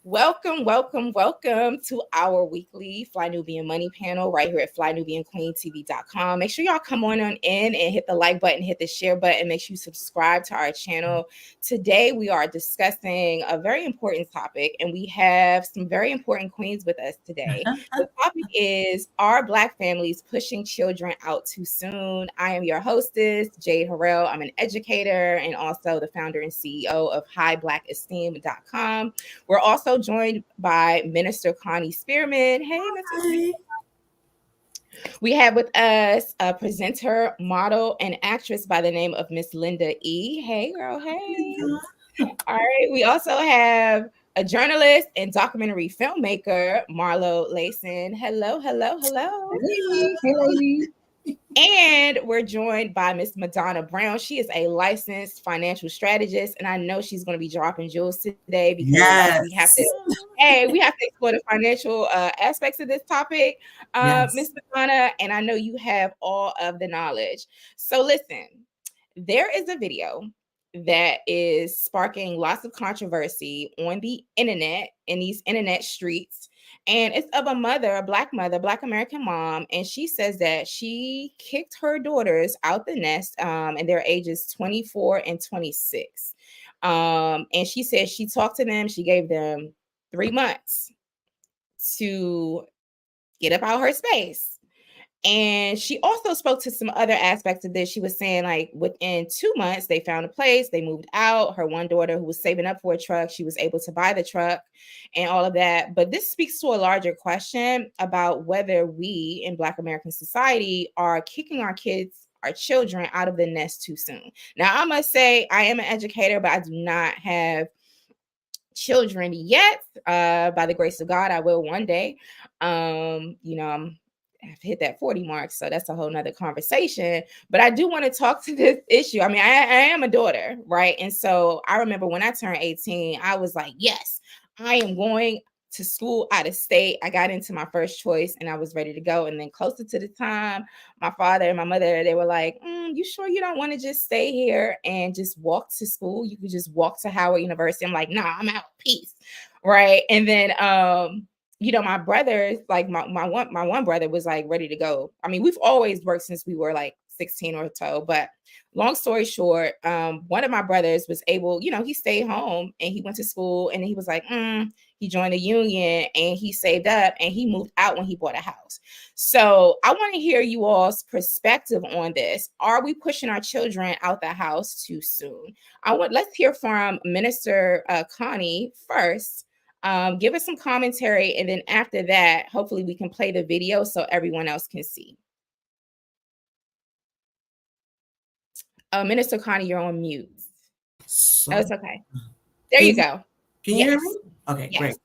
Welcome to our weekly Fly Nubian Money panel right here at FlyNubianQueenTV.com. Make sure y'all come on in and hit the like button, hit the share button, make sure you subscribe to our channel. Today, we are discussing a very important topic, and we have some very important queens with us today. The topic is, are Black families pushing children out too soon? I am your hostess, Jade Harrell. I'm an educator and also the founder and CEO of HighBlackEsteem.com. We're also joined by Minister Connie Spearman. Hey, Mr. Spearman. We have with us a presenter, model, and actress by the name of Miss Linda E. Hey, girl. Hey. All right. We also have a journalist and documentary filmmaker, Marlo Layson. Hello. Hey, ladies. And we're joined by Miss Madonna Brown. She is a licensed financial strategist, and I know she's going to be dropping jewels today because we have to explore the financial aspects of this topic, Miss Madonna. And I know you have all of the knowledge. So listen, there is a video that is sparking lots of controversy on the internet, in these internet streets. And it's of a mother, a Black mother, Black American mom. And she says that she kicked her daughters out the nest, and their ages 24 and 26. And she said she talked to them. She gave them 3 months to get up out her space. And she also spoke to some other aspects of this. She was saying, like, within 2 months, they found a place, they moved out. Her one daughter, who was saving up for a truck, she was able to buy the truck and all of that. But this speaks to a larger question about whether we in Black American society are kicking our kids, our children, out of the nest too soon. Now, I must say, I am an educator, but I do not have children yet. By the grace of God, I will one day. I've hit that 40 mark, so that's a whole nother conversation. But I do want to talk to this issue. I mean, I am a daughter, right? And so I remember when I turned 18, I was like, yes, I am going to school out of state. I got into my first choice and I was ready to go. And then closer to the time, my father and my mother, they were like, you sure you don't want to just stay here and just walk to school? You could just walk to Howard University. I'm like, nah, I'm out. Peace. Right. And then my brothers, like my one brother was like ready to go. I mean, we've always worked since we were like 16 or so, but long story short, one of my brothers was able, he stayed home and he went to school, and he was like, he joined a union and he saved up and he moved out when he bought a house. So I want to hear you all's perspective on this. Are we pushing our children out the house too soon? Let's hear from Minister Connie first. Give us some commentary, and then after that, hopefully we can play the video so everyone else can see. Minister Connie, you're on mute. No, it's okay. There you go. Can you hear me? Okay, yes. Great.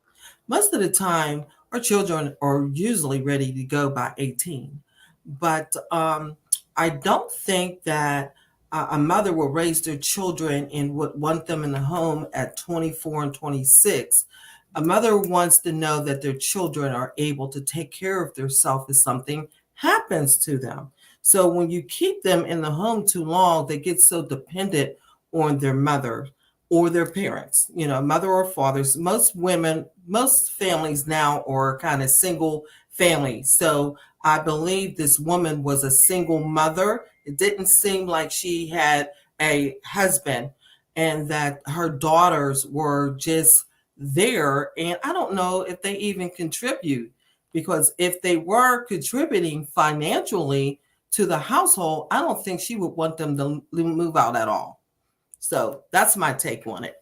Most of the time, our children are usually ready to go by 18. But I don't think that a mother will raise their children and would want them in the home at 24 and 26. A mother wants to know that their children are able to take care of themselves if something happens to them. So when you keep them in the home too long, they get so dependent on their mother or their parents, mother or fathers. Most families now are kind of single families. So I believe this woman was a single mother. It didn't seem like she had a husband, and that her daughters were just there. And I don't know if they even contribute, because if they were contributing financially to the household, I don't think she would want them to move out at all. So that's my take on it.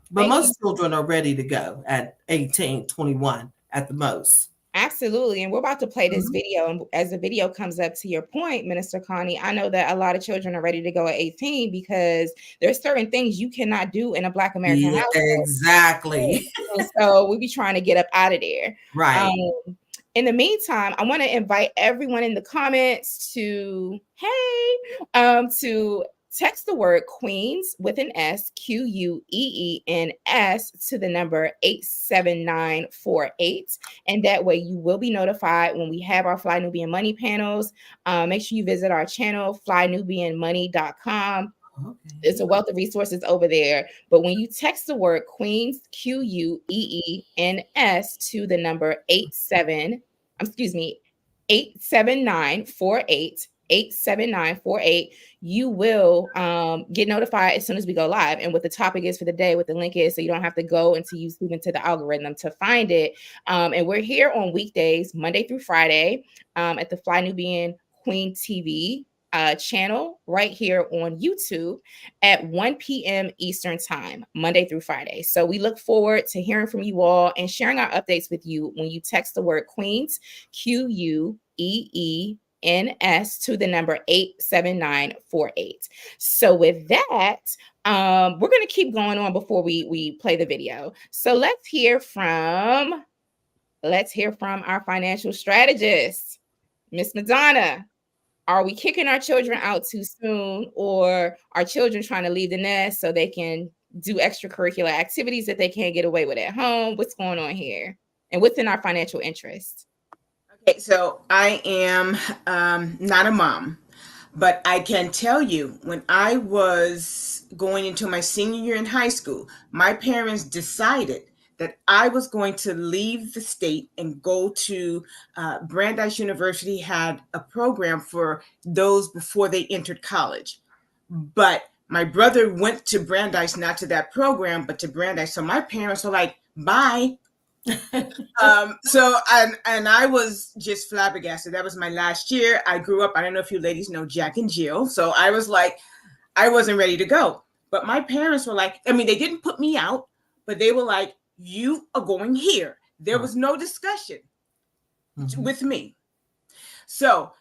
But most children are ready to go at 18, 21 at the most. Absolutely. And we're about to play this video. And as the video comes up, to your point, Minister Connie, I know that a lot of children are ready to go at 18 because there's certain things you cannot do in a Black American household. Exactly. So we be trying to get up out of there. Right. In the meantime, I want to invite everyone in the comments to text the word Queens with an S, QUEENS, to the number 87948. And that way you will be notified when we have our Fly Nubian Money panels. Make sure you visit our channel, FlyNubianMoney.com. There's a wealth of resources over there. But when you text the word Queens, QUEENS, to the number 87948, 87948, you will get notified as soon as we go live and what the topic is for the day, what the link is, so you don't have to go into YouTube into the algorithm to find it. And we're here on weekdays, Monday through Friday, at the Fly Nubian Queen TV channel right here on YouTube at 1 p.m. Eastern Time, Monday through Friday. So we look forward to hearing from you all and sharing our updates with you when you text the word Queens, QUEENS, to the number 87948. So with that, we're going to keep going on before we play the video. So let's hear from our financial strategist, Miss Madonna. Are we kicking our children out too soon, or are children trying to leave the nest so they can do extracurricular activities that they can't get away with at home? What's going on here? And what's in our financial interest? Okay, so I am not a mom, but I can tell you when I was going into my senior year in high school, my parents decided that I was going to leave the state and go to Brandeis University had a program for those before they entered college. But my brother went to Brandeis, not to that program, but to Brandeis. So my parents were like, bye. So I was just flabbergasted. That was my last year. I grew up, I don't know if you ladies know Jack and Jill. So I was like, I wasn't ready to go. But my parents were like, I mean, they didn't put me out, but they were like, you are going here. There was no discussion with me. So,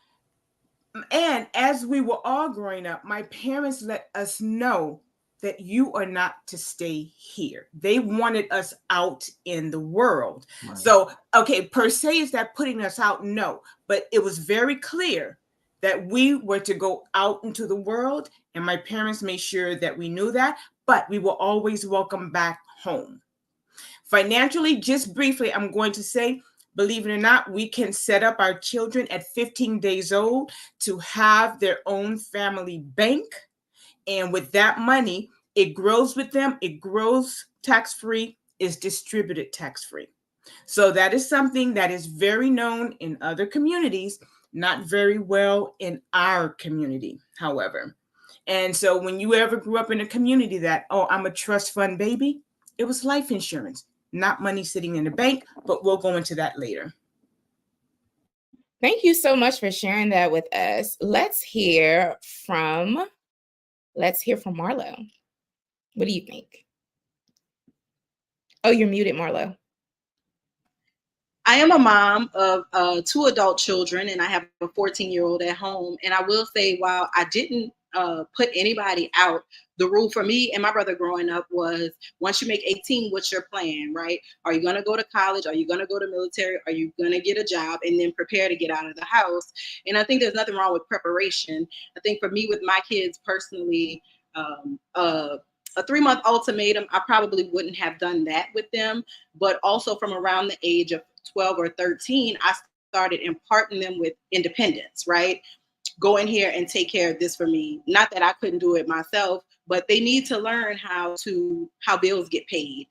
and as we were all growing up, my parents let us know that you are not to stay here. They wanted us out in the world. Right. So, okay, per se, is that putting us out? No, but it was very clear that we were to go out into the world, and my parents made sure that we knew that, but we were always welcome back home. Financially, just briefly, I'm going to say, believe it or not, we can set up our children at 15 days old to have their own family bank. And with that money, it grows with them. It grows tax-free, is distributed tax-free. So that is something that is very known in other communities, not very well in our community, however. And so when you ever grew up in a community that, oh, I'm a trust fund baby, it was life insurance, not money sitting in the bank, but we'll go into that later. Thank you so much for sharing that with us. Let's hear from Marlo. What do you think? Oh, you're muted, Marlo. I am a mom of 2 adult children, and I have a 14-year-old at home. And I will say, while I didn't put anybody out, the rule for me and my brother growing up was, once you make 18, what's your plan, right? Are you going to go to college? Are you going to go to military? Are you going to get a job and then prepare to get out of the house? And I think there's nothing wrong with preparation. I think for me, with my kids personally, a 3-month ultimatum, I probably wouldn't have done that with them. But also from around the age of 12 or 13, I started imparting them with independence, right? Go in here and take care of this for me. Not that I couldn't do it myself, but they need to learn how bills get paid.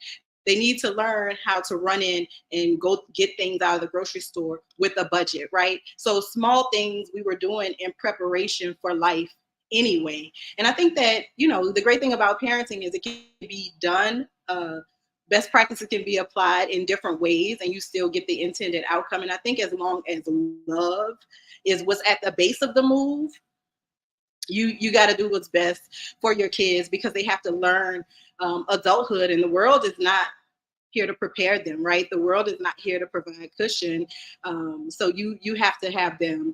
They need to learn how to run in and go get things out of the grocery store with a budget, right? So small things we were doing in preparation for life anyway. And I think that, the great thing about parenting is it can be done. Best practices can be applied in different ways and you still get the intended outcome. And I think as long as love is what's at the base of the move, you got to do what's best for your kids, because they have to learn adulthood, and the world is not here to prepare them, right? The world is not here to provide cushion. So you have to have them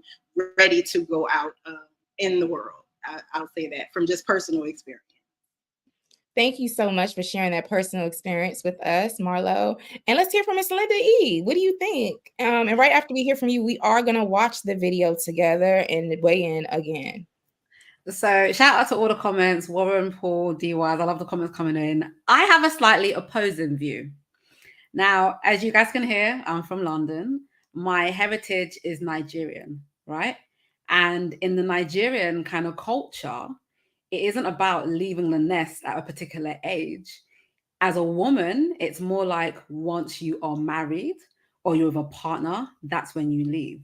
ready to go out in the world. I'll say that from just personal experience. Thank you so much for sharing that personal experience with us, Marlo. And let's hear from Miss Linda E. What do you think? And right after we hear from you, we are going to watch the video together and weigh in again. So shout out to all the comments, Warren, Paul, D-Wise. I love the comments coming in. I have a slightly opposing view. Now, as you guys can hear, I'm from London. My heritage is Nigerian, right? And in the Nigerian kind of culture, it isn't about leaving the nest at a particular age. As a woman, it's more like once you are married or you're with a partner, that's when you leave.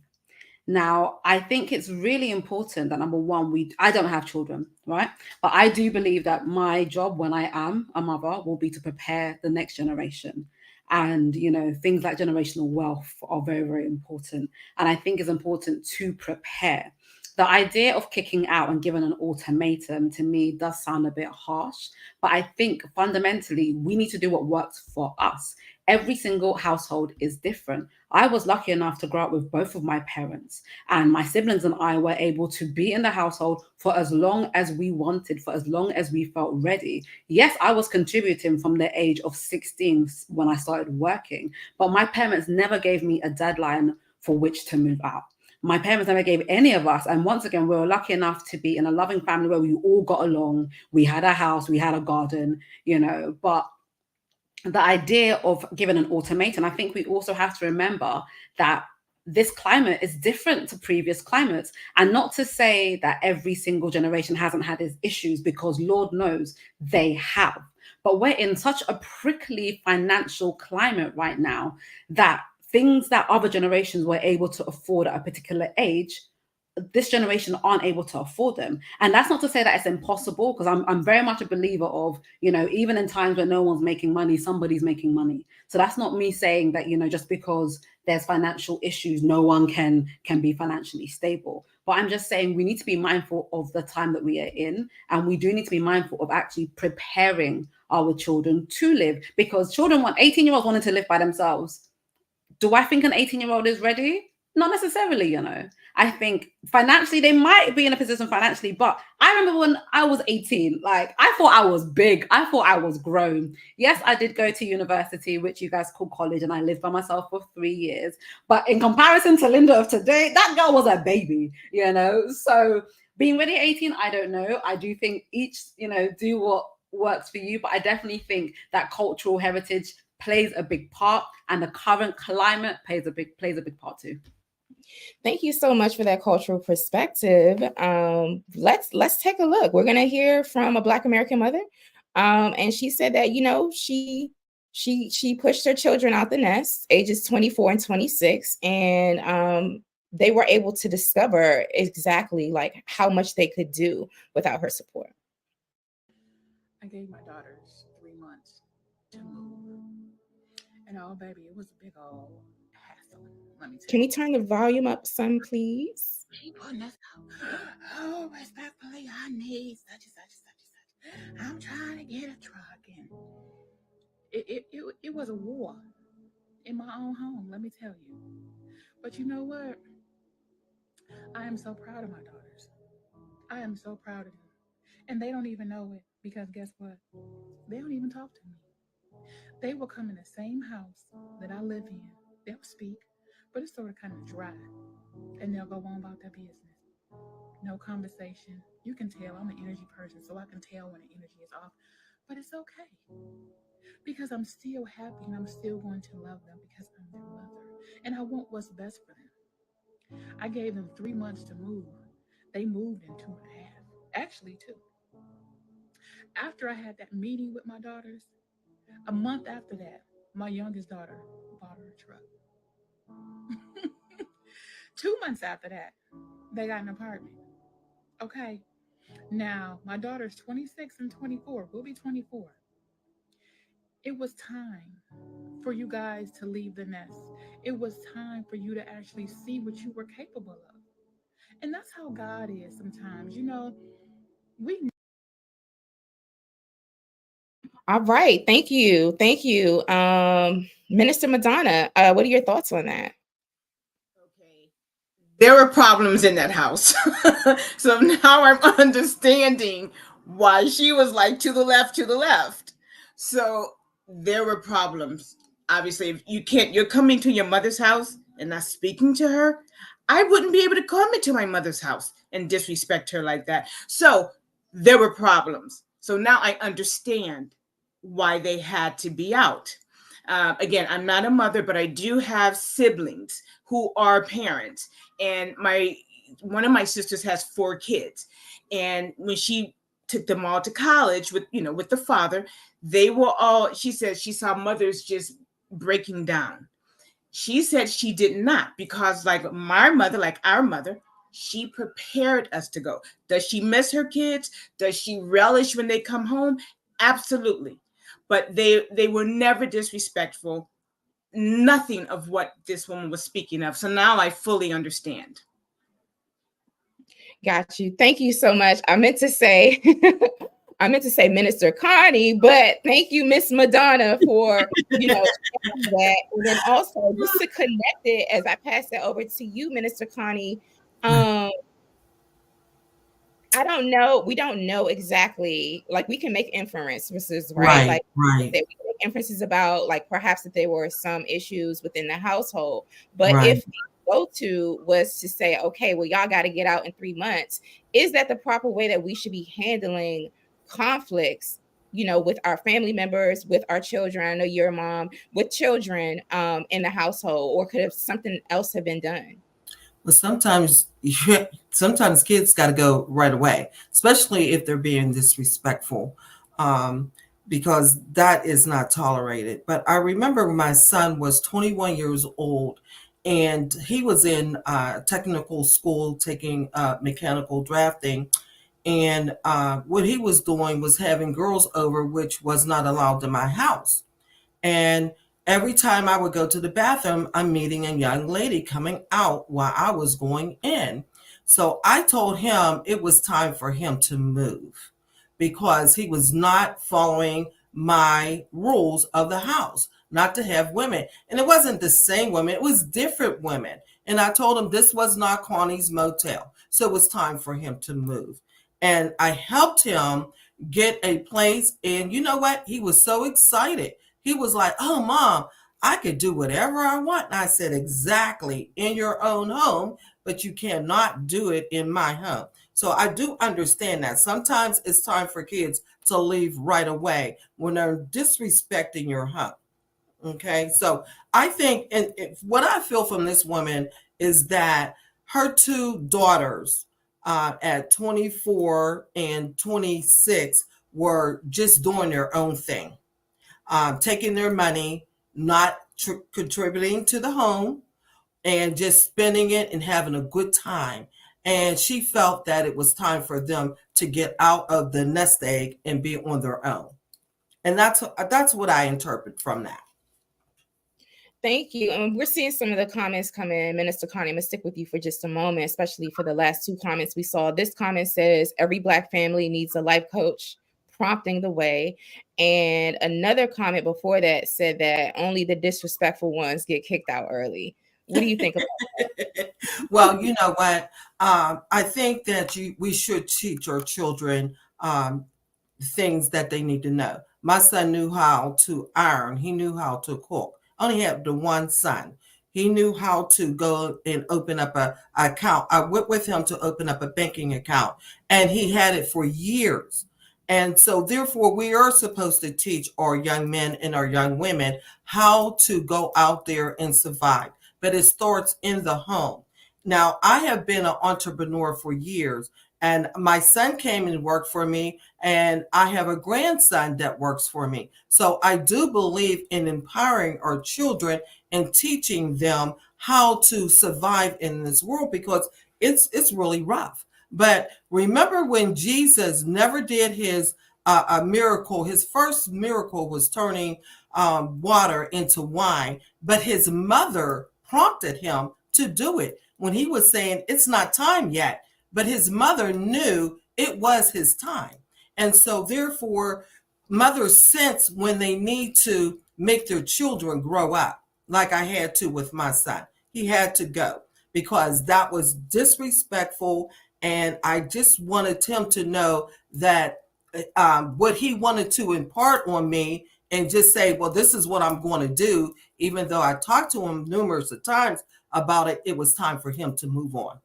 Now, I think it's really important that number one, I don't have children, right? But I do believe that my job when I am a mother will be to prepare the next generation. And, things like generational wealth are very, very important. And I think it's important to prepare. The idea of kicking out and giving an ultimatum to me does sound a bit harsh, but I think fundamentally we need to do what works for us. Every single household is different. I was lucky enough to grow up with both of my parents, and my siblings and I were able to be in the household for as long as we wanted, for as long as we felt ready. Yes, I was contributing from the age of 16 when I started working, but my parents never gave me a deadline for which to move out. My parents never gave any of us. And once again, we were lucky enough to be in a loving family where we all got along. We had a house, we had a garden, but the idea of giving an ultimatum, I think we also have to remember that this climate is different to previous climates. And not to say that every single generation hasn't had its issues, because Lord knows they have. But we're in such a prickly financial climate right now that things that other generations were able to afford at a particular age, this generation aren't able to afford them. And that's not to say that it's impossible, because I'm very much a believer of, even in times when no one's making money, somebody's making money. So that's not me saying that, just because there's financial issues, no one can be financially stable. But I'm just saying we need to be mindful of the time that we are in. And we do need to be mindful of actually preparing our children to live, because 18-year-olds wanting to live by themselves. Do I think an 18-year-old is ready? Not necessarily, I think financially, they might be in a position financially, but I remember when I was 18, I thought I was big. I thought I was grown. Yes, I did go to university, which you guys call college, and I lived by myself for 3 years. But in comparison to Linda of today, that girl was a baby, So being ready at 18, I don't know. I do think each, do what works for you. But I definitely think that cultural heritage plays a big part, and the current climate plays a big part too. Thank you so much for that cultural perspective. Let's take a look. We're gonna hear from a Black American mother, and she said that she pushed her children out the nest, ages 24 and 26, and they were able to discover exactly how much they could do without her support. I gave my daughters 3 months to move, and oh baby, it was a big old hassle. Let me tell Can you. we turn the volume up some, please? Putting us out. Oh, respectfully, I need such and such and such and such. I'm trying to get a truck, and it was a war in my own home. Let me tell you. But you know what? I am so proud of my daughters. I am so proud of them, and they don't even know it, because guess what? They don't even talk to me. They will come in the same house that I live in. They'll speak, but it's sort of kind of dry, and they'll go on about their business. No conversation. You can tell I'm an energy person, so I can tell when the energy is off. But it's okay, because I'm still happy, and I'm still going to love them because I'm their mother, and I want what's best for them. I gave them 3 months to move. They moved in 2.5, actually 2. After I had that meeting with my daughters, a month after that, my youngest daughter bought her a truck. 2 months after that, they got an apartment. Okay. Now, my daughter's 26 and 24, will be 24. It was time for you guys to leave the nest. It was time for you to actually see what you were capable of. And that's how God is sometimes. We. All right. Thank you. Thank you. Minister Madonna, what are your thoughts on that? Okay. There were problems in that house. So now I'm understanding why she was like to the left, to the left. So there were problems. Obviously, if you're coming to your mother's house and not speaking to her, I wouldn't be able to come into my mother's house and disrespect her like that. So there were problems. So now I understand why they had to be out. Again, I'm not a mother, but I do have siblings who are parents. And one of my sisters has 4 kids. And when she took them all to college with, with the father. They were all, she said she saw mothers just breaking down. She said she did not, because like my mother, like our mother, she prepared us to go. Does she miss her kids? Does she relish when they come home? Absolutely. But they were never disrespectful. Nothing of what this woman was speaking of. So now I fully understand. Got you. Thank you so much. I meant to say I meant to say Minister Connie, but thank you, Miss Madonna, for that. And then also just to connect it as I pass it over to you, Minister Connie. I don't know. We don't know exactly. Like we can make inferences, right? Like right. that we make inferences about, like perhaps that there were some issues within the household. But if the go-to was to say, okay, well, y'all got to get out in 3 months, is that the proper way that we should be handling conflicts? With our family members, with our children. I know you're a mom with children in the household, or could have something else have been done? Well, sometimes kids got to go right away, especially if they're being disrespectful, because that is not tolerated. But I remember my son was 21 years old, and he was in technical school taking mechanical drafting. And what he was doing was having girls over, which was not allowed in my house. And every time I would go to the bathroom, I'm meeting a young lady coming out while I was going in. So I told him it was time for him to move because he was not following my rules of the house, not to have women. And it wasn't the same women, it was different women. And I told him this was not Connie's motel. So it was time for him to move. And I helped him get a place. And you know what? He was so excited. He was like, oh, Mom, I could do whatever I want. And I said, exactly, in your own home, but you cannot do it in my home. So I do understand that. Sometimes it's time for kids to leave right away when they're disrespecting your home. Okay. So I think, and what I feel from this woman is that her two daughters at 24 and 26 were just doing their own thing, taking their money, not contributing to the home, and just spending it and having a good time. And she felt that it was time for them to get out of the nest egg and be on their own. And that's what I interpret from that. Thank you. And we're seeing some of the comments come in. Minister Connie, I'm going to stick with you for just a moment, especially for the last two comments we saw. This comment says, every Black family needs a life coach prompting the way. And another comment before that said that only the disrespectful ones get kicked out early. What do you think about that? Well, you know what? I think that we should teach our children things that they need to know. My son knew how to iron. He knew how to cook. I only had the one son. He knew how to go and open up a account. I went with him to open up a banking account, and he had it for years. And so therefore, we are supposed to teach our young men and our young women how to go out there and survive. But it starts in the home. Now, I have been an entrepreneur for years, and my son came and worked for me, and I have a grandson that works for me. So I do believe in empowering our children and teaching them how to survive in this world, because it's really rough. But remember when Jesus never did his a miracle. His first miracle was turning water into wine, but his mother prompted him to do it when he was saying it's not time yet. But his mother knew it was his time. And so therefore, mothers sense when they need to make their children grow up, like I had to with my son. He had to go because that was disrespectful. And I just wanted him to know that what he wanted to impart on me and just say, well, this is what I'm going to do. Even though I talked to him numerous of times about it, it was time for him to move on.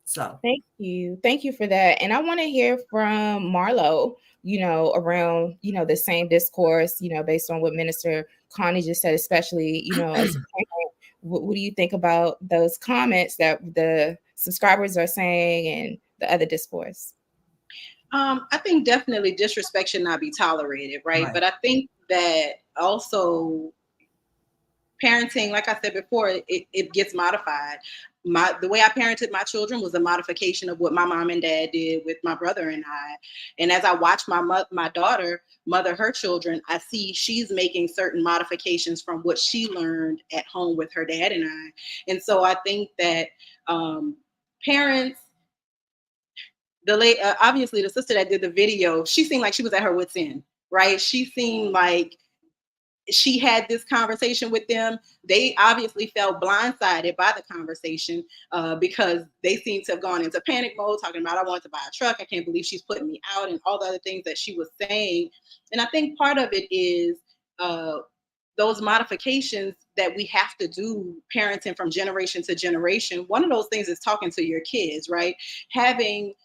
So thank you for that. And I want to hear from Marlo, around the same discourse, based on what Minister Connie just said, especially as a parent, what do you think about those comments that the subscribers are saying and the other discourse? I think definitely disrespect should not be tolerated, right? Right. But I think that also parenting, like I said before, it gets modified. The way I parented my children was a modification of what my mom and dad did with my brother and I. And as I watch my daughter mother her children, I see she's making certain modifications from what she learned at home with her dad and I. And so I think that parents, obviously the sister that did the video, she seemed like she was at her wit's end, right? She seemed like she had this conversation with them. They obviously felt blindsided by the conversation because they seemed to have gone into panic mode, talking about, I want to buy a truck. I can't believe she's putting me out, and all the other things that she was saying. And I think part of it is those modifications that we have to do parenting from generation to generation. One of those things is talking to your kids, right? Having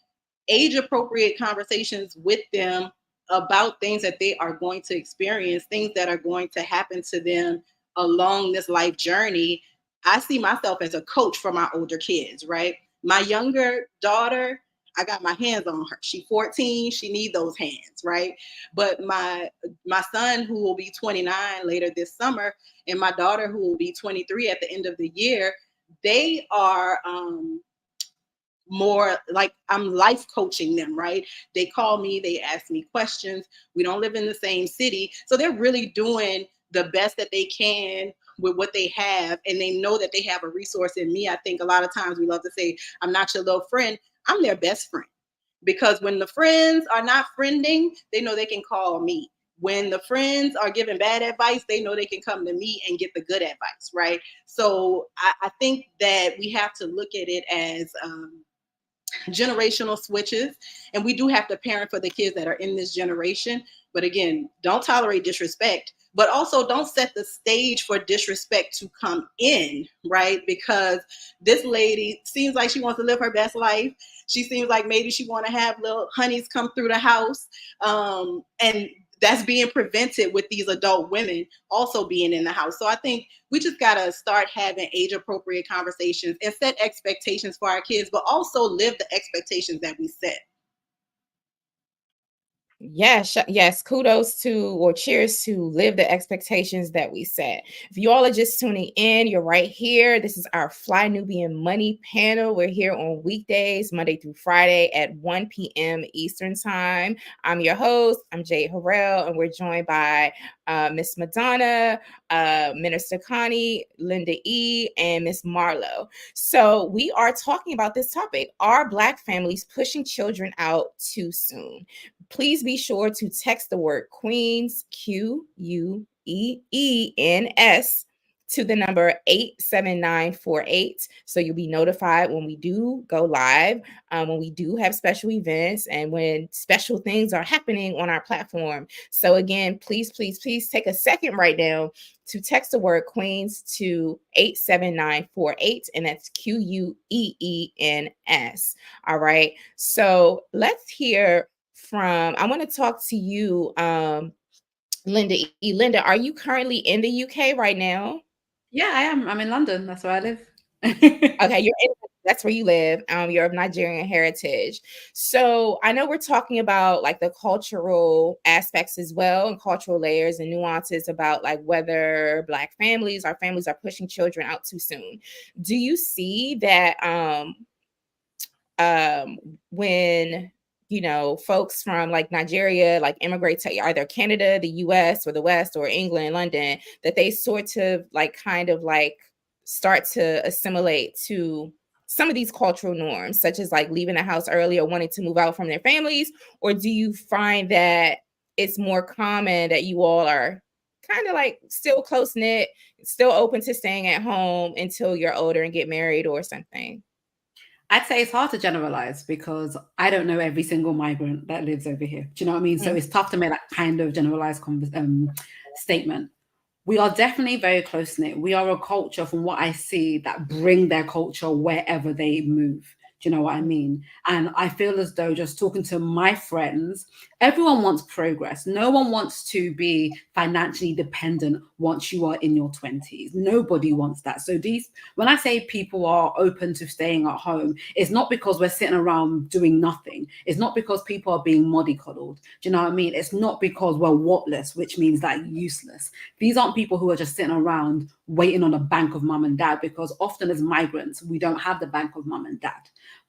age appropriate conversations with them about things that they are going to experience, things that are going to happen to them along this life journey. I see myself as a coach for my older kids, right? My younger daughter, I got my hands on her. She's 14, she needs those hands, right? But my son, who will be 29 later this summer, and my daughter, who will be 23 at the end of the year, they are more like I'm life coaching them, right? They call me, they ask me questions. We don't live in the same city. So they're really doing the best that they can with what they have. And they know that they have a resource in me. I think a lot of times we love to say, I'm not your little friend. I'm their best friend. Because when the friends are not friending, they know they can call me. When the friends are giving bad advice, they know they can come to me and get the good advice, right? So I think that we have to look at it as generational switches, and we do have to parent for the kids that are in this generation. But again, don't tolerate disrespect, but also don't set the stage for disrespect to come in, right? Because this lady seems like she wants to live her best life. She seems like maybe she want to have little honeys come through the house, and that's being prevented with these adult women also being in the house. So I think we just got to start having age appropriate conversations and set expectations for our kids, but also live the expectations that we set. Yes, kudos to, or cheers to, live the expectations that we set. If you all are just tuning in, you're right here. This is our Fly Nubian Money panel. We're here on weekdays, Monday through Friday at 1 p.m. Eastern Time. I'm your host. I'm Jade Harrell, and we're joined by Miss Madonna, Minister Connie, Linda E., and Miss Marlo. So we are talking about this topic. Are Black families pushing children out too soon? Please be sure to text the word Queens, QUEENS, to the number 87948. So you'll be notified when we do go live, when we do have special events, and when special things are happening on our platform. So again, please take a second right now to text the word Queens to 87948, and that's QUEENS. All right. So let's hear from, I want to talk to you, Linda E. Linda, are you currently in the UK right now? Yeah, I am. I'm in London. That's where I live. Okay, that's where you live. You're of Nigerian heritage. So I know we're talking about like the cultural aspects as well, and cultural layers and nuances about like whether Black families, our families, are pushing children out too soon. Do you see that when folks from like Nigeria like immigrate to either Canada, the US, or the West, or England, London, that they sort of like kind of like start to assimilate to some of these cultural norms, such as like leaving the house early or wanting to move out from their families? Or do you find that it's more common that you all are kind of like still close knit, still open to staying at home until you're older and get married or something? I'd say it's hard to generalize because I don't know every single migrant that lives over here. Do you know what I mean? So it's tough to make that kind of generalized statement. We are definitely very close knit. We are a culture, from what I see, that bring their culture wherever they move. Do you know what I mean? And I feel as though, just talking to my friends Everyone wants progress. No one wants to be financially dependent once you are in your 20s. Nobody wants that. So when I say people are open to staying at home, it's not because we're sitting around doing nothing. It's not because people are being mollycoddled. Do you know what I mean? It's not because we're whatless, which means like useless. These aren't people who are just sitting around waiting on a bank of mum and dad, because often as migrants, we don't have the bank of mum and dad.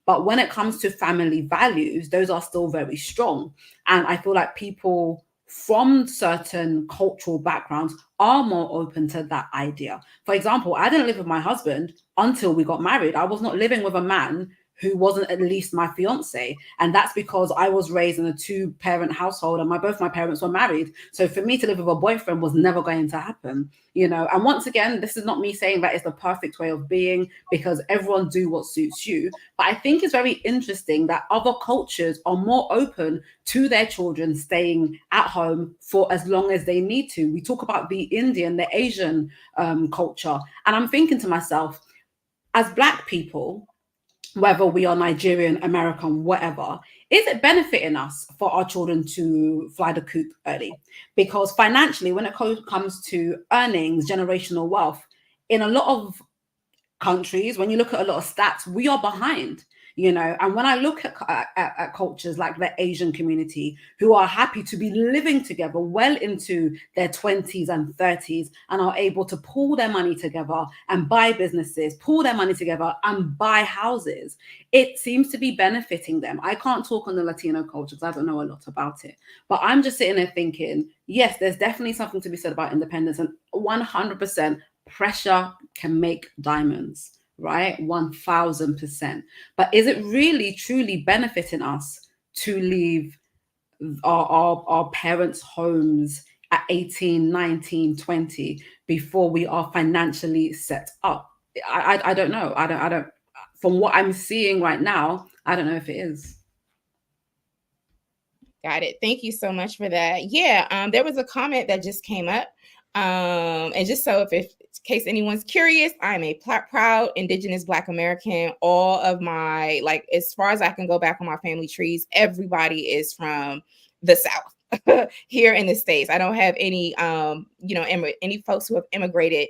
But when it comes to family values, those are still very strong. And I feel like people from certain cultural backgrounds are more open to that idea. For example, I didn't live with my husband until we got married. I was not living with a man who wasn't at least my fiance. And that's because I was raised in a 2-parent household and both my parents were married. So for me to live with a boyfriend was never going to happen, you know. And once again, this is not me saying that it's the perfect way of being, because everyone do what suits you. But I think it's very interesting that other cultures are more open to their children staying at home for as long as they need to. We talk about the Indian, the Asian culture. And I'm thinking to myself, as Black people, whether we are Nigerian, American, whatever, is it benefiting us for our children to fly the coop early? Because financially, when it comes to earnings, generational wealth, in a lot of countries, when you look at a lot of stats, we are behind, you know. And when I look at cultures like the Asian community, who are happy to be living together well into their 20s and 30s and are able to pull their money together and buy businesses, pull their money together and buy houses, it seems to be benefiting them. I can't talk on the Latino culture because I don't know a lot about it, but I'm just sitting there thinking, yes, there's definitely something to be said about independence, and 100% pressure can make diamonds, right? 1000%. But is it really truly benefiting us to leave our parents' homes at 18, 19, 20 before we are financially set up? I don't know. I don't, from what I'm seeing right now, I don't know if it is. Got it. Thank you so much for that. Yeah, there was a comment that just came up. And just so if in case anyone's curious, I'm a proud Indigenous Black American. All of my, like, as far as I can go back on my family trees, everybody is from the South here in the States. I don't have any, any folks who have immigrated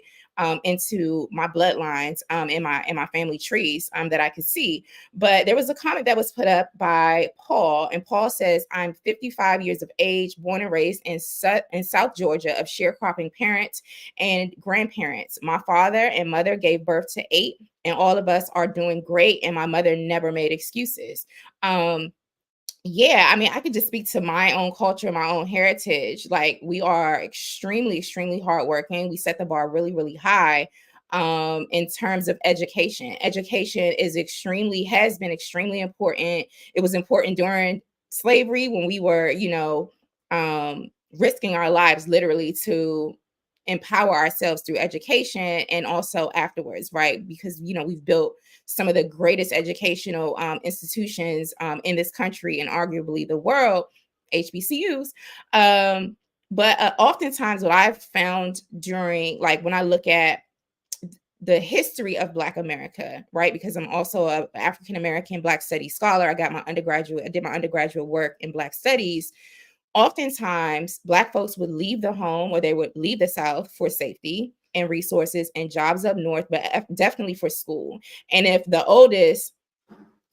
into my bloodlines in my family trees that I could see. But there was a comment that was put up by Paul, and Paul says, "I'm 55 years of age, born and raised in South Georgia, of sharecropping parents and grandparents. My father and mother gave birth to 8, and all of us are doing great. And my mother never made excuses." Yeah, I mean, I could just speak to my own culture, my own heritage. Like, we are extremely, extremely hardworking. We set the bar really, really high in terms of education. Education has been extremely important. It was important during slavery when we were, risking our lives literally to empower ourselves through education, and also afterwards, right? Because, we've built some of the greatest educational institutions in this country and arguably the world, HBCUs. But oftentimes what I've found during, like, when I look at the history of Black America, right? Because I'm also an African American Black Studies scholar. I did my undergraduate work in Black Studies. Oftentimes, Black folks would leave the home, or they would leave the South for safety and resources and jobs up north, but definitely for school. And if the oldest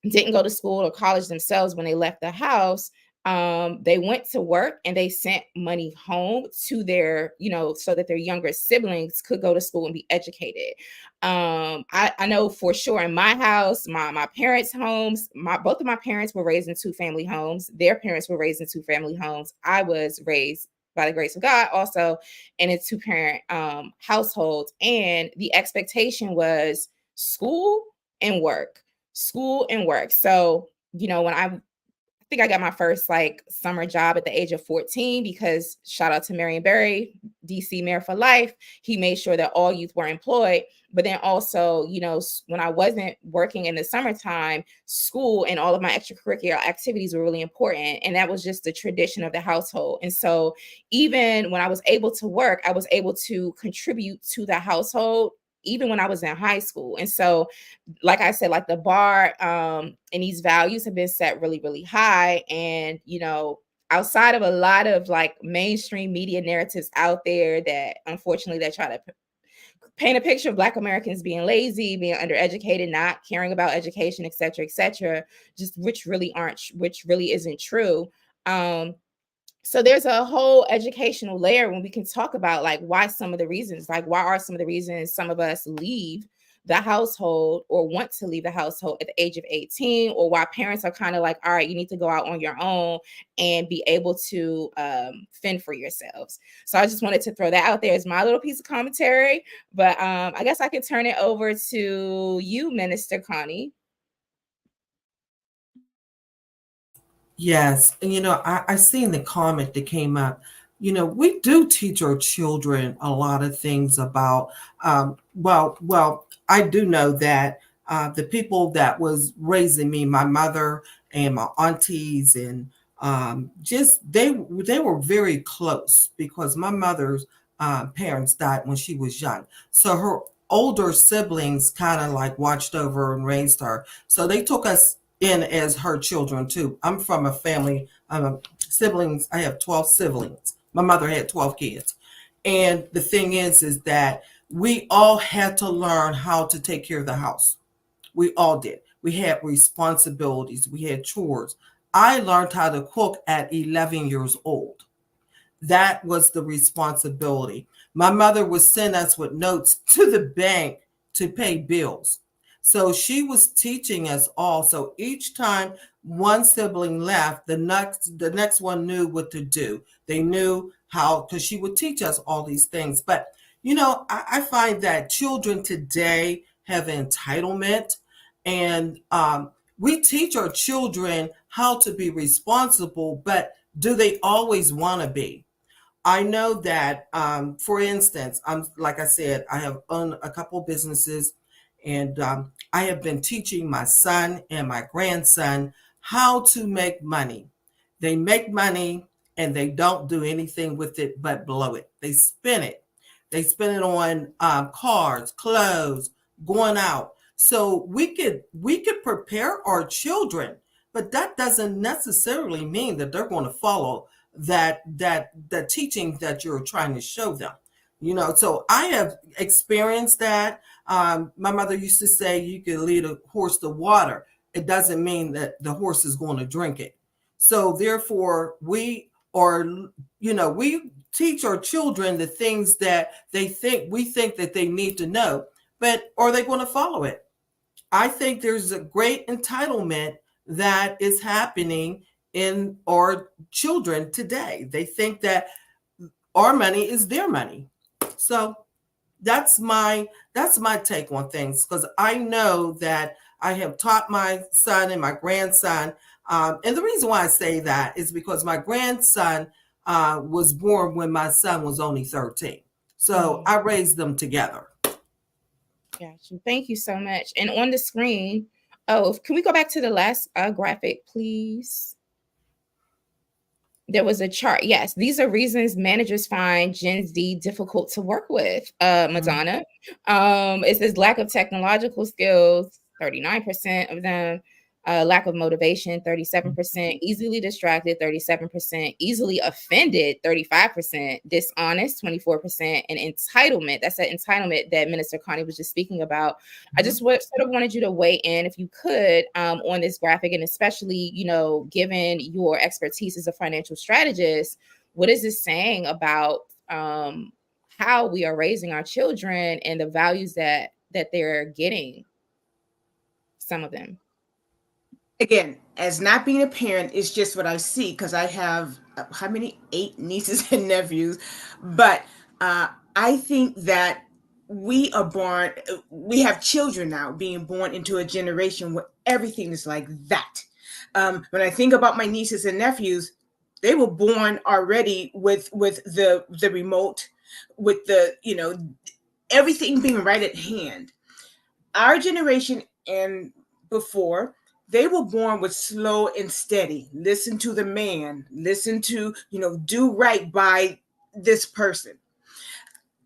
didn't go to school or college themselves when they left the house, they went to work and they sent money home to their, so that their younger siblings could go to school and be educated. I know for sure in my house, my parents' homes, both of my parents were raised in 2-family homes. Their parents were raised in 2-family homes. I was raised, by the grace of God, also in a 2-parent household. And the expectation was school and work. So, when I think I got my first summer job at the age of 14, because shout out to Marion Barry, DC Mayor for Life. He made sure that all youth were employed. But then also, when I wasn't working in the summertime, school and all of my extracurricular activities were really important. And that was just the tradition of the household. And so even when I was able to work, I was able to contribute to the household even when I was in high school. And so, like I said, the bar and these values have been set really, really high. And, outside of a lot of like mainstream media narratives out there that unfortunately they try to paint a picture of Black Americans being lazy, being undereducated, not caring about education, et cetera, just which really isn't true. So there's a whole educational layer when we can talk about like why are some of the reasons some of us leave the household or want to leave the household at the age of 18, or why parents are kind of like, all right, you need to go out on your own and be able to fend for yourselves. So I just wanted to throw that out there as my little piece of commentary. But I guess I can turn it over to you, Minister Connie. Yes. And, I seen the comment that came up. We do teach our children a lot of things about, well, I do know that the people that was raising me, my mother and my aunties, and just they were very close because my mother's parents died when she was young. So her older siblings kind of like watched over and raised her. So they took us in as her children too. I'm from a family, siblings. I have 12 siblings. My mother had 12 kids. And the thing is that we all had to learn how to take care of the house. We all did. We had responsibilities. We had chores. I learned how to cook at 11 years old. That was the responsibility. My mother would send us with notes to the bank to pay bills. So she was teaching us all. So each time one sibling left, the next one knew what to do. They knew how, because she would teach us all these things. But I find that children today have entitlement, and we teach our children how to be responsible, but do they always want to be? I know that, for instance, like I said, I have owned a couple businesses, and I have been teaching my son and my grandson how to make money. They make money and they don't do anything with it but blow it. They spend it. They spend it on cars, clothes, going out. So we could prepare our children, but that doesn't necessarily mean that they're going to follow that teaching that you're trying to show them. So I have experienced that. My mother used to say you can lead a horse to water. It doesn't mean that the horse is going to drink it. So therefore, we teach our children the things that we think that they need to know, but are they going to follow it? I think there's a great entitlement that is happening in our children today. They think that our money is their money. So that's my take on things, because I know that I have taught my son and my grandson. And the reason why I say that is because my grandson was born when my son was only 13. So I raised them together. Gotcha. Thank you so much. And on the screen, can we go back to the last graphic, please? There was a chart. Yes, these are reasons managers find Gen Z difficult to work with. Madonna, it says lack of technological skills, 39% of them. Lack of motivation, 37%. Easily distracted, 37%. Easily offended, 35%. Dishonest, 24%. And entitlement, that's that entitlement that Minister Connie was just speaking about. I just sort of wanted you to weigh in, if you could, on this graphic, and especially, given your expertise as a financial strategist, what is this saying about how we are raising our children and the values that they're getting, some of them? Again, as not being a parent, it's just what I see, because I have how many 8 nieces and nephews. But I think that we have children now being born into a generation where everything is like that. When I think about my nieces and nephews, they were born already with the remote, with the everything being right at hand. Our generation and before, they were born with slow and steady. Listen to the man. Listen to, do right by this person.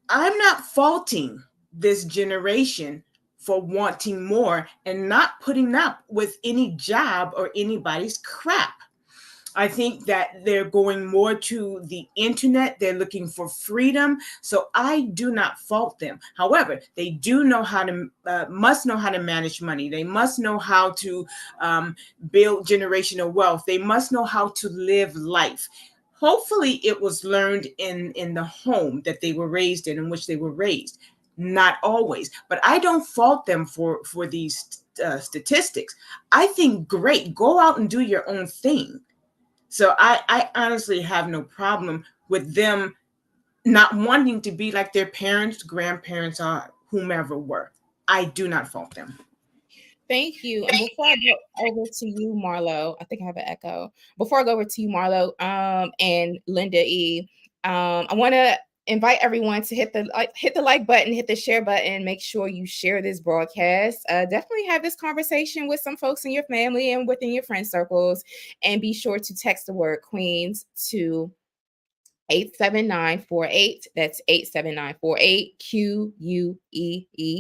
I'm not faulting this generation for wanting more and not putting up with any job or anybody's crap. I think that they're going more to the internet. They're looking for freedom. So I do not fault them. However, they do know how to, must know how to manage money. They must know how to build generational wealth. They must know how to live life. Hopefully, it was learned in the home that they were raised in which they were raised. Not always, but I don't fault them for these statistics. I think great. Go out and do your own thing. So I honestly have no problem with them not wanting to be like their parents, grandparents, or whomever were. I do not fault them. Thank you. And before I go over to you, Marlo, I think I have an echo. Before I go over to you, Marlo, and Linda E, I want to invite everyone to hit the like button, hit the share button. Make sure you share this broadcast. Definitely have this conversation with some folks in your family and within your friend circles, and be sure to text the word Queens to 87948. That's 87948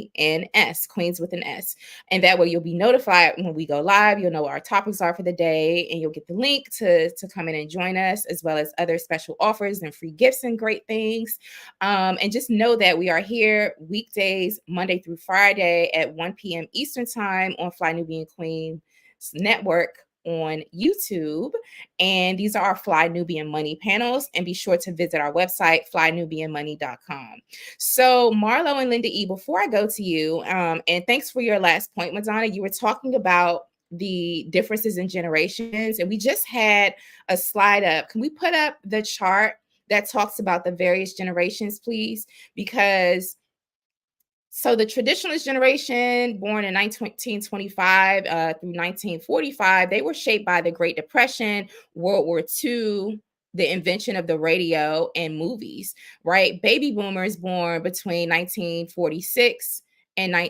QUEENS, Queens with an S. And that way you'll be notified when we go live. You'll know what our topics are for the day, and you'll get the link to come in and join us, as well as other special offers and free gifts and great things. And just know that we are here weekdays, Monday through Friday at 1 p.m. Eastern Time on Fly Nubian Queens Network on YouTube. And these are our Fly Nubian Money panels. And be sure to visit our website, flynubianmoney.com. So, Marlo and Linda E, before I go to you, and thanks for your last point, Madonna, you were talking about the differences in generations, and we just had a slide up. Can we put up the chart that talks about the various generations, please? Because so the traditionalist generation, born in 1925 through 1945, they were shaped by the Great Depression, World War II, the invention of the radio and movies, right? Baby boomers born between 1946 and in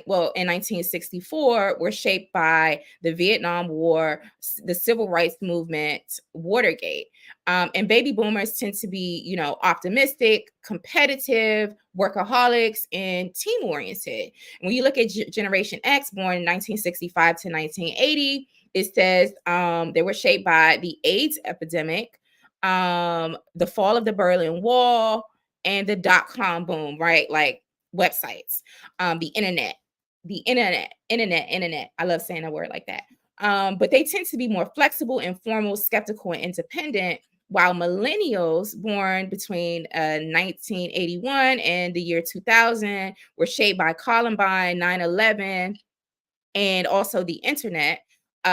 1964 were shaped by the Vietnam War, the Civil Rights Movement, Watergate. And baby boomers tend to be, optimistic, competitive, workaholics, and team oriented. When you look at Generation X, born in 1965 to 1980, it says they were shaped by the AIDS epidemic, the fall of the Berlin Wall, and the dot-com boom, right? Like websites, the internet. I love saying a word like that. But they tend to be more flexible, informal, skeptical, and independent, while millennials born between 1981 and the year 2000 were shaped by Columbine, 9/11, and also the internet.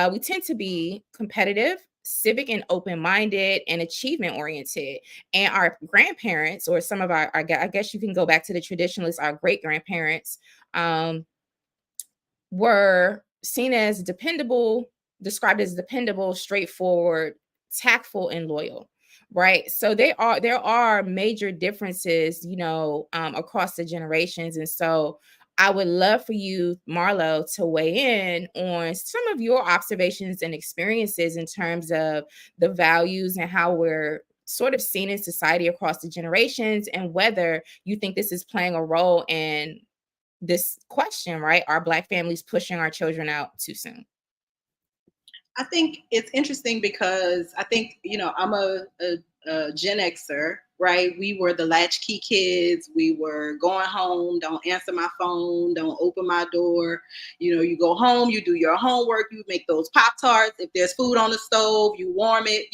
We tend to be competitive, civic and open-minded, and achievement-oriented. And our grandparents, or some of I guess you can go back to the traditionalists, our great-grandparents, were seen as described as dependable, straightforward, tactful, and loyal, right? So there are major differences, across the generations. And so I would love for you, Marlo, to weigh in on some of your observations and experiences in terms of the values and how we're sort of seen in society across the generations, and whether you think this is playing a role in this question, right? Are Black families pushing our children out too soon? I think it's interesting because I think, I'm a Gen Xer, right? We were the latchkey kids. We were going home, don't answer my phone, don't open my door. You go home, you do your homework, you make those Pop-Tarts. If there's food on the stove, you warm it.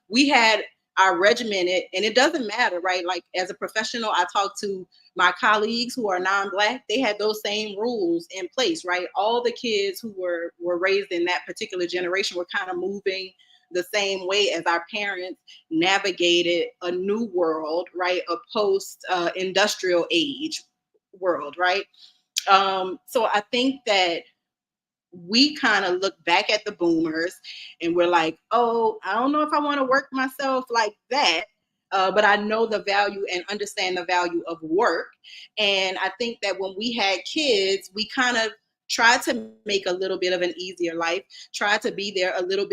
We had our regimented, and it doesn't matter, right? Like as a professional, I talk to my colleagues who are non-Black, they had those same rules in place, right? All the kids who were raised in that particular generation were kind of moving the same way as our parents navigated a new world, right? A post-industrial age world, right? So I think that we kind of look back at the boomers and we're like, oh, I don't know if I want to work myself like that. But I know the value and understand the value of work. And I think that when we had kids, we kind of tried to make a little bit of an easier life, tried to be there a little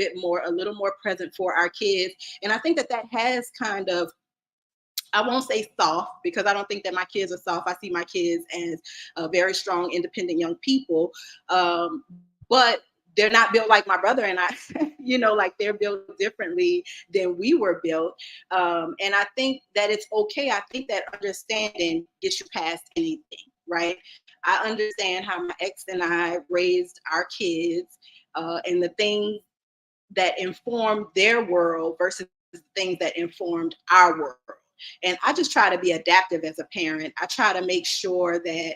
more present for our kids. And I think that has kind of, I won't say soft, because I don't think that my kids are soft. I see my kids as very strong, independent young people. But they're not built like my brother and I, like they're built differently than we were built. And I think that it's okay. I think that understanding gets you past anything, right? I understand how my ex and I raised our kids, and the things that informed their world versus the things that informed our world. And I just try to be adaptive as a parent. I try to make sure that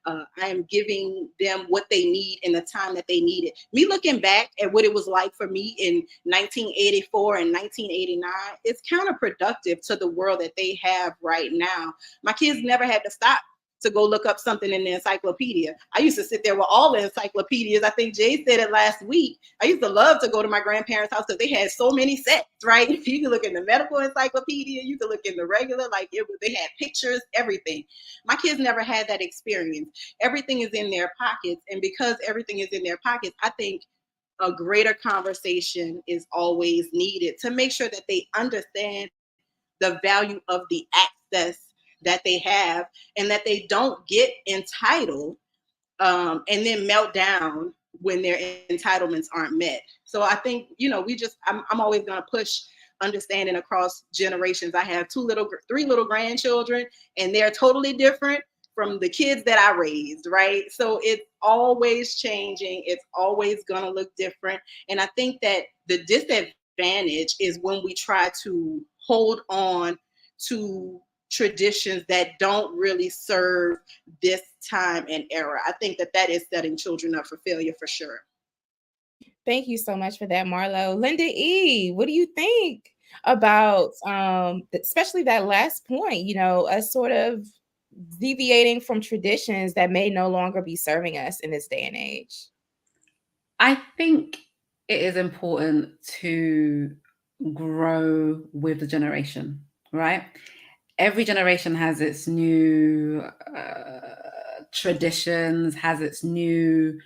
I am giving them what they need in the time that they need it. Me looking back at what it was like for me in 1984 and 1989, it's counterproductive to the world that they have right now. My kids never had to stop to go look up something in the encyclopedia. I used to sit there with all the encyclopedias. I think Jay said it last week. I used to love to go to my grandparents' house because they had so many sets, right? You can look in the medical encyclopedia, you can look in the regular, they had pictures, everything. My kids never had that experience. Everything is in their pockets. And because everything is in their pockets, I think a greater conversation is always needed to make sure that they understand the value of the access that they have, and that they don't get entitled and then melt down when their entitlements aren't met. So I think, I'm always going to push understanding across generations. I have three little grandchildren, and they're totally different from the kids that I raised, right? So it's always changing. It's always going to look different. And I think that the disadvantage is when we try to hold on to traditions that don't really serve this time and era. I think that is setting children up for failure for sure. Thank you so much for that, Marlo. Linda E., what do you think about especially that last point, us sort of deviating from traditions that may no longer be serving us in this day and age? I think it is important to grow with the generation, right? Every generation has its new traditions, has its new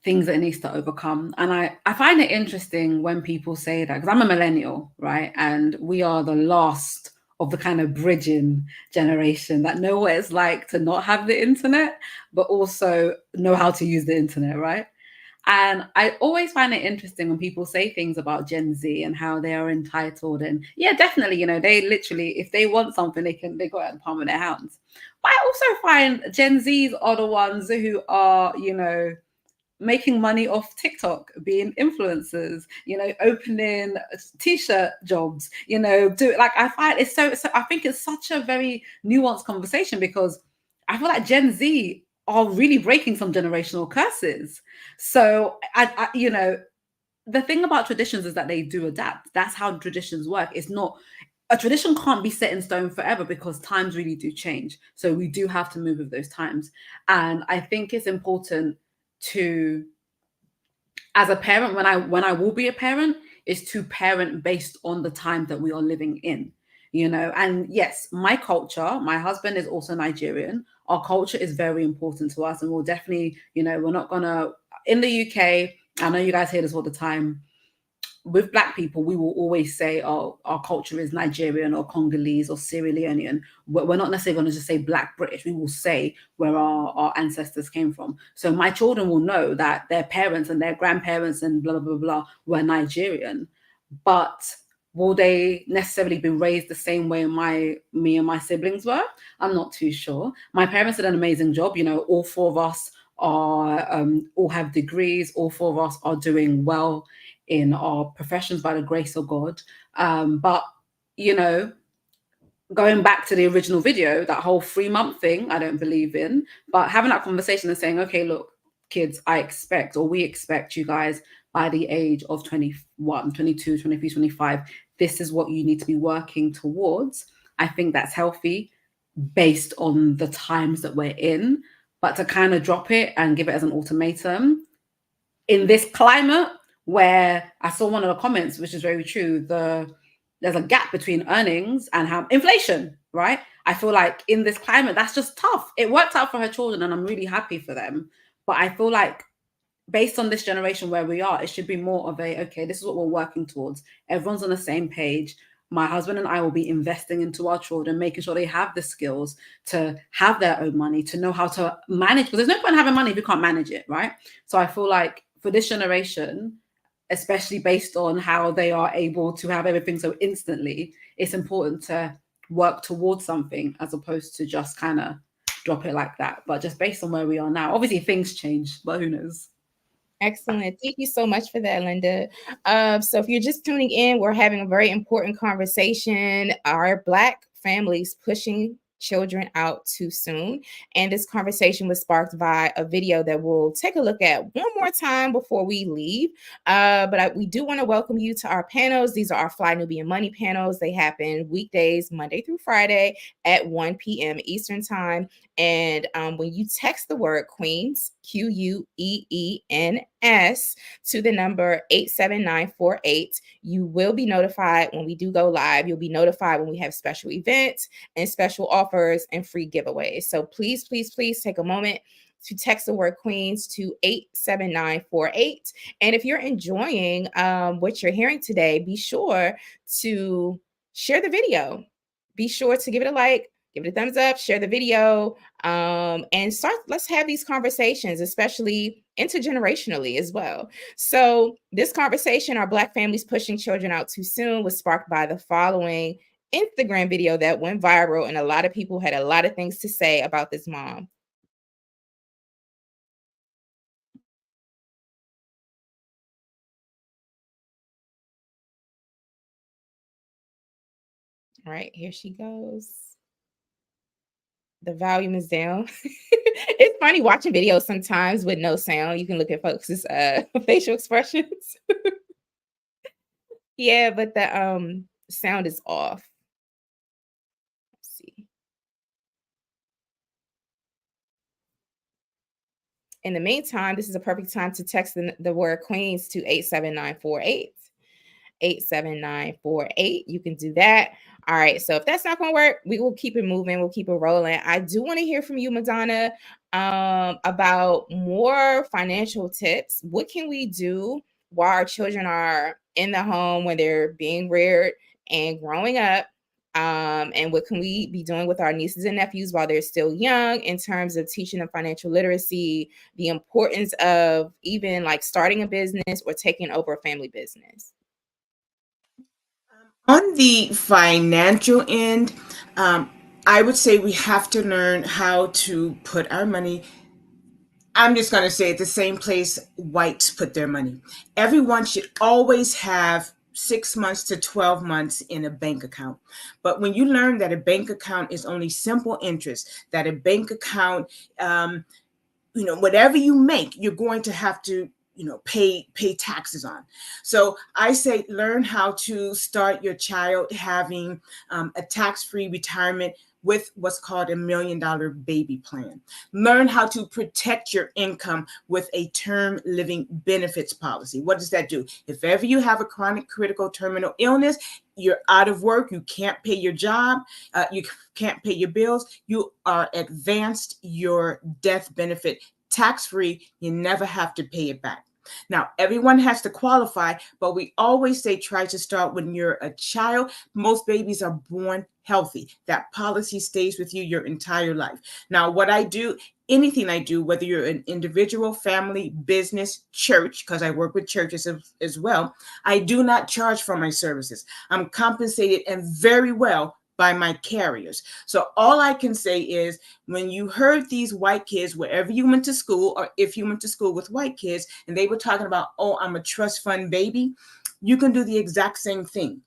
things that it needs to overcome. And I find it interesting when people say that, because I'm a millennial, right? And we are the last of the kind of bridging generation that know what it's like to not have the internet, but also know how to use the internet, right? And I always find it interesting when people say things about Gen Z and how they are entitled. And yeah, definitely, they literally, if they want something, they go out and palm in their hands. But I also find Gen Zs are the ones who are, making money off TikTok, being influencers, opening t-shirt jobs, I find it's so I think it's such a very nuanced conversation, because I feel like Gen Z are really breaking some generational curses. So I the thing about traditions is that they do adapt. That's how traditions work. It's not, a tradition can't be set in stone forever, because times really do change. So we do have to move with those times. And I think it's important to, as a parent, when I will be a parent, is to parent based on the time that we are living in. And yes, my culture, my husband is also Nigerian. Our culture is very important to us, and we'll definitely, we're not gonna, in the UK, I know you guys hear this all the time, with Black people, we will always say, oh, our culture is Nigerian or Congolese or Sierra Leonean. We're not necessarily going to just say Black British. We will say where our ancestors came from. So my children will know that their parents and their grandparents and blah, blah, blah, blah were Nigerian. But will they necessarily be raised the same way me and my siblings were? I'm not too sure. My parents did an amazing job. All four of us are all have degrees. All four of us are doing well in our professions by the grace of God. But, going back to the original video, that whole 3-month thing, I don't believe in, but having that conversation and saying, okay, look, kids, we expect you guys by the age of 21, 22, 23, 25, this is what you need to be working towards. I think that's healthy based on the times that we're in, but to kind of drop it and give it as an ultimatum in this climate, where I saw one of the comments, which is very true, there's a gap between earnings and how inflation, right? I feel like in this climate, that's just tough. It worked out for her children, and I'm really happy for them. But I feel like based on this generation where we are, it should be more of okay, this is what we're working towards. Everyone's on the same page. My husband and I will be investing into our children, making sure they have the skills to have their own money, to know how to manage, because there's no point in having money if you can't manage it, right? So I feel like for this generation, especially based on how they are able to have everything so instantly, it's important to work towards something as opposed to just kind of drop it like that. But just based on where we are now, obviously things change, but who knows? Excellent. Thank you so much for that, Linda. So if you're just tuning in, we're having a very important conversation. Are Black families pushing children out too soon? And this conversation was sparked by a video that we'll take a look at one more time before we leave. We do want to welcome you to our panels. These are our Fly Nubian Money panels. They happen weekdays, Monday through Friday at 1 p.m. Eastern Time. And when you text the word Queens, QUEENS, to the number 87948, you will be notified when we do go live. You'll be notified when we have special events and special offers and free giveaways. So please, please, please take a moment to text the word Queens to 87948. And if you're enjoying what you're hearing today, be sure to share the video. Be sure to give it a like, give it a thumbs up, share the video, and let's have these conversations, especially intergenerationally as well. So this conversation, are Black families pushing children out too soon, was sparked by the following Instagram video that went viral, and a lot of people had a lot of things to say about this mom. All right, here she goes. The volume is down. It's funny watching videos sometimes with no sound. You can look at folks' facial expressions. Yeah, but the sound is off. Let's see. In the meantime, this is a perfect time to text the word Queens to 87948. 87948. You can do that. All right. So if that's not going to work, we will keep it moving. We'll keep it rolling. I do want to hear from you, Madonna, about more financial tips. What can we do while our children are in the home when they're being reared and growing up? And what can we be doing with our nieces and nephews while they're still young in terms of teaching them financial literacy, the importance of even like starting a business or taking over a family business? On the financial end, I would say we have to learn how to put our money. I'm just going to say it, the same place whites put their money. Everyone should always have 6 months to 12 months in a bank account. But when you learn that a bank account is only simple interest, that a bank account, whatever you make, you're going to have to pay taxes on. So I say learn how to start your child having a tax-free retirement with what's called $1 million baby plan. Learn how to protect your income with a term living benefits policy. What does that do? If ever you have a chronic critical terminal illness, you're out of work, you can't pay your job, you can't pay your bills, you are advanced your death benefit tax-free. You never have to pay it back. Now, everyone has to qualify, but we always say try to start when you're a child. Most babies are born healthy. That policy stays with you your entire life. Now, what I do, anything I do, whether you're an individual, family, business, church, because I work with churches as well, I do not charge for my services. I'm compensated and very well by my carriers. So all I can say is when you heard these white kids, wherever you went to school, or if you went to school with white kids, and they were talking about, oh, I'm a trust fund baby, you can do the exact same thing.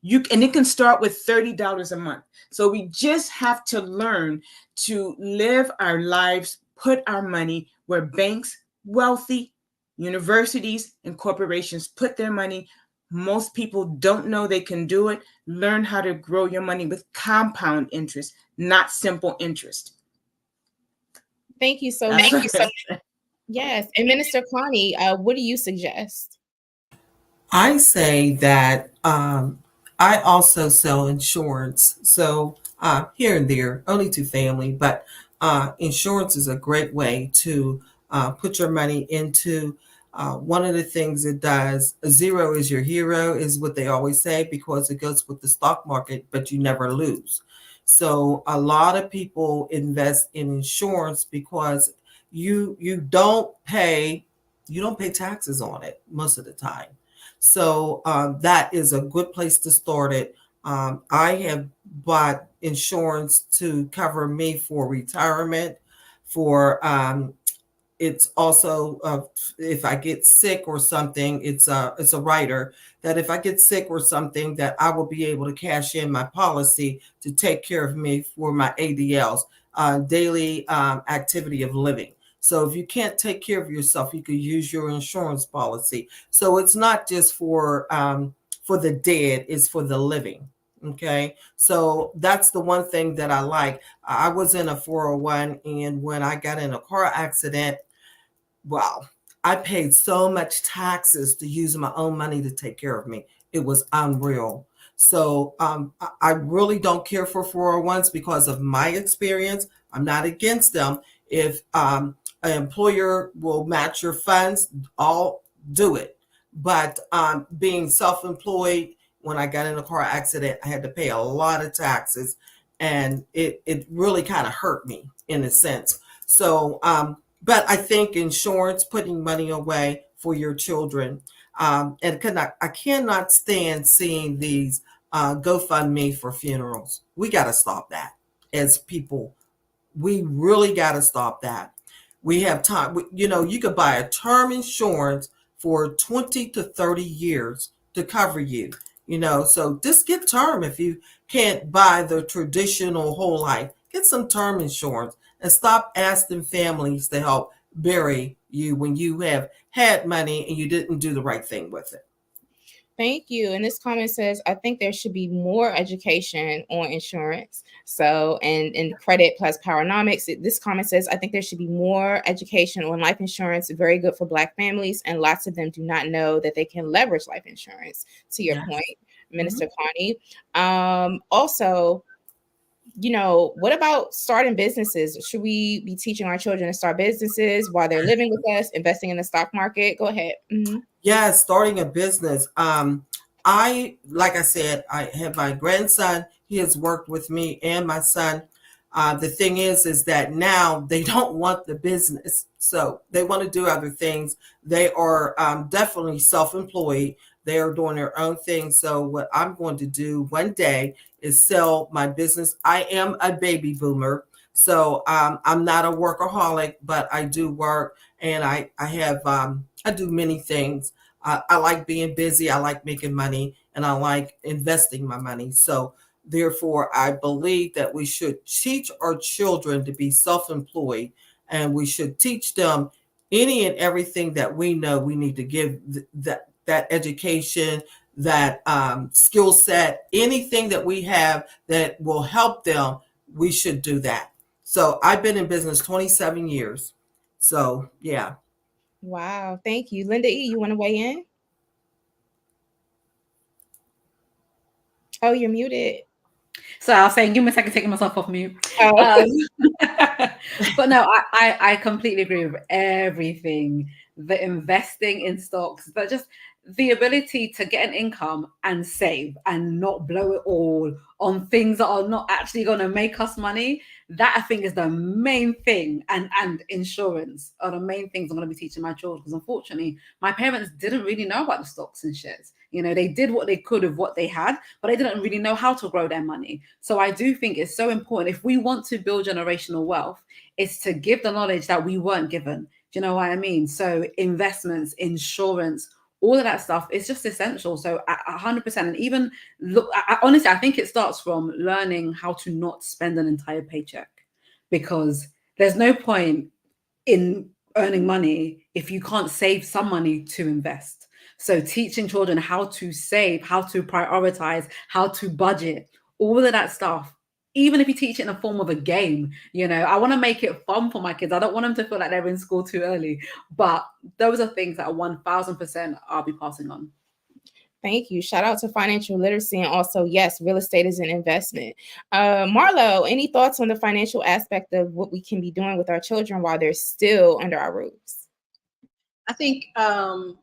And it can start with $30 a month. So we just have to learn to live our lives, put our money where banks, wealthy, universities, and corporations put their money. Most people don't know they can do it. Learn how to grow your money with compound interest, not simple interest. Thank you so much. Yes. And Minister Connie, what do you suggest? I say that I also sell insurance. So here and there, only to family, but insurance is a great way to put your money into. One of the things it does, zero is your hero, is what they always say, because it goes with the stock market, but you never lose. So a lot of people invest in insurance because you don't pay you don't pay taxes on it most of the time. So that is a good place to start it. I have bought insurance to cover me for retirement, for it's also if I get sick or something, it's a rider that if I get sick or something, that I will be able to cash in my policy to take care of me for my ADLs, daily activity of living. So if you can't take care of yourself, you could use your insurance policy. So it's not just for the dead; it's for the living. Okay, so that's the one thing that I like. I was in a 401, and when I got in a car accident, wow, I paid so much taxes to use my own money to take care of me. It was unreal. So I really don't care for 401s because of my experience. I'm not against them. If an employer will match your funds, I'll do it. But being self-employed, when I got in a car accident, I had to pay a lot of taxes, and it really kind of hurt me in a sense. So but I think insurance, putting money away for your children, and I cannot stand seeing these GoFundMe for funerals. We got to stop that as people. We really got to stop that. We have time. You could buy a term insurance for 20 to 30 years to cover you. So just get term if you can't buy the traditional whole life. Get some term insurance and stop asking families to help bury you when you have had money and you didn't do the right thing with it. Thank you. And this comment says, I think there should be more education on insurance. So, and credit plus powernomics. This comment says, I think there should be more education on life insurance. Very good for Black families. And lots of them do not know that they can leverage life insurance, to your point, Minister Connie. Also, what about starting businesses? Should we be teaching our children to start businesses while they're living with us, investing in the stock market? Go ahead. Mm-hmm. Yeah, starting a business. Like I said, I have my grandson. He has worked with me and my son. The thing is that now they don't want the business, so they want to do other things. They are definitely self-employed. They are doing their own thing. So what I'm going to do one day is sell my business. I am a baby boomer, so I'm not a workaholic, but I do work, and I do many things. I like being busy. I like making money, and I like investing my money. So therefore, I believe that we should teach our children to be self-employed, and we should teach them any and everything that we know we need to give that education, that skill set, anything that we have that will help them. We should do that. So I've been in business 27 years. So yeah. Wow, thank you. Linda E., you want to weigh in? Oh, you're muted. So I was saying, give me a second, taking myself off mute. Oh. But no, I completely agree with everything. The investing in stocks, but just the ability to get an income and save and not blow it all on things that are not actually going to make us money. That I think is the main thing, and insurance are the main things I'm going to be teaching my children, because unfortunately my parents didn't really know about the stocks and shares. They did what they could with what they had, but they didn't really know how to grow their money. So I do think it's so important, if we want to build generational wealth, is to give the knowledge that we weren't given. Do you know what I mean? So investments, insurance, all of that stuff is just essential. So 100%. And even look, honestly, I think it starts from learning how to not spend an entire paycheck, because there's no point in earning money if you can't save some money to invest. So teaching children how to save, how to prioritize, how to budget, all of that stuff, even if you teach it in a form of a game, I want to make it fun for my kids. I don't want them to feel like they're in school too early. But those are things that 1000% I'll be passing on. Thank you. Shout out to financial literacy. And also, yes, real estate is an investment. Marlo, any thoughts on the financial aspect of what we can be doing with our children while they're still under our roofs? I think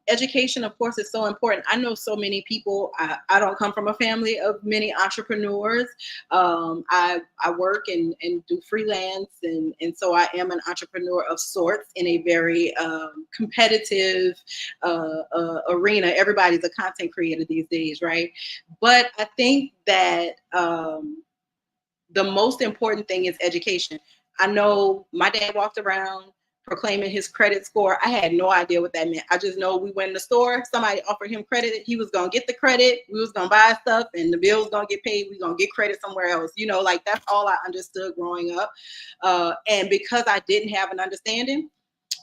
education, of course, is so important. I know so many people. I don't come from a family of many entrepreneurs. I work and do freelance, and so I am an entrepreneur of sorts in a very competitive arena. Everybody's a content creator these days, right? But I think that the most important thing is education. I know my dad walked around proclaiming his credit score. I had no idea what that meant. I just know we went in the store, somebody offered him credit, he was gonna get the credit, we was gonna buy stuff, and the bill was gonna get paid, we gonna get credit somewhere else. You know, like that's all I understood growing up. And because I didn't have an understanding,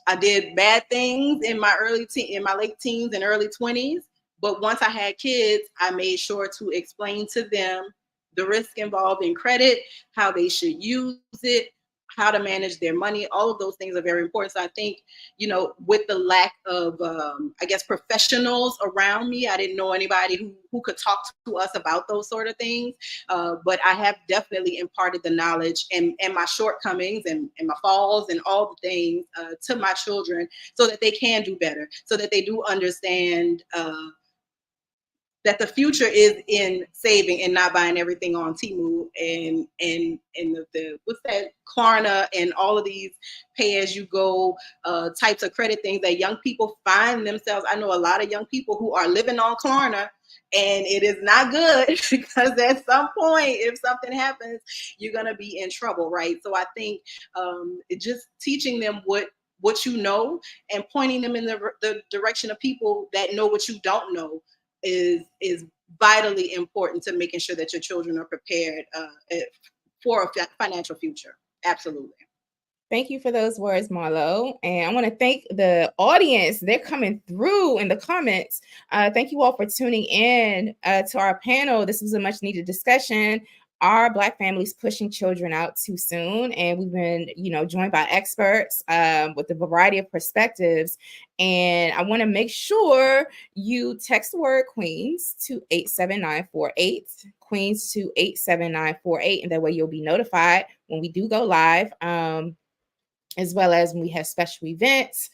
I did bad things in my in my late teens and early 20s. But once I had kids, I made sure to explain to them the risk involved in credit, how they should use it, how to manage their money. All of those things are very important. So I think, you know, with the lack of, I guess, professionals around me, I didn't know anybody who could talk to us about those sort of things. But I have definitely imparted the knowledge and my shortcomings and my falls and all the things to my children so that they can do better, so that they do understand that the future is in saving and not buying everything on Temu and the what's that, Klarna and all of these pay as you go types of credit things that young people find themselves. I know a lot of young people who are living on Klarna, and it is not good because at some point, if something happens, you're gonna be in trouble, right? So I think just teaching them what you know and pointing them in the direction of people that know what you don't know is vitally important to making sure that your children are prepared for a financial future. Absolutely. Thank you for those words, Marlo. And I want to thank the audience. They're coming through in the comments. Thank you all for tuning in to our panel. This was a much needed discussion. Are Black families pushing children out too soon? And we've been, joined by experts with a variety of perspectives. And I want to make sure you text the word Queens to 87948, Queens to 87948, and that way you'll be notified when we do go live. As well as when we have special events,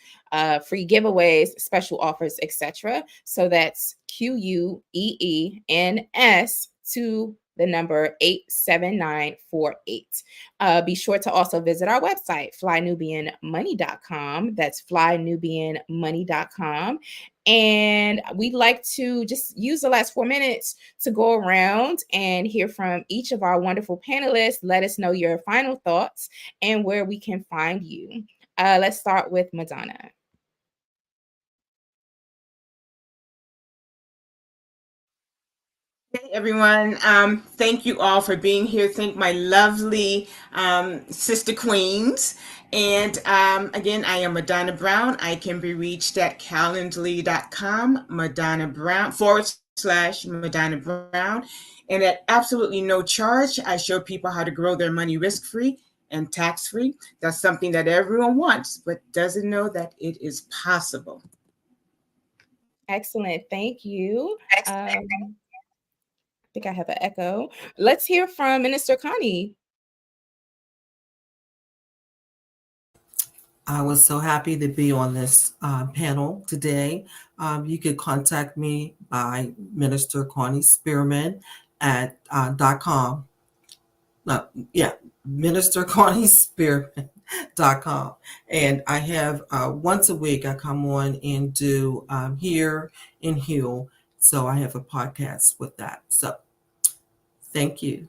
free giveaways, special offers, etc. So that's QUEENS to the number 87948. Be sure to also visit our website, flynubianmoney.com. That's flynubianmoney.com. And we'd like to just use the last 4 minutes to go around and hear from each of our wonderful panelists. Let us know your final thoughts and where we can find you. Let's start with Madonna. Hey everyone, thank you all for being here. Thank my lovely sister queens. And again, I am Madonna Brown. I can be reached at calendly.com, Madonna Brown / Madonna Brown. And at absolutely no charge, I show people how to grow their money risk-free and tax-free. That's something that everyone wants, but doesn't know that it is possible. Excellent. Thank you. I think I have an echo. Let's hear from Minister Connie. I was so happy to be on this panel today. You could contact me by Minister Connie Spearman at .com. Minister Connie Spearman.com. And I have once a week I come on and do Hear and Heal. So I have a podcast with that. So thank you.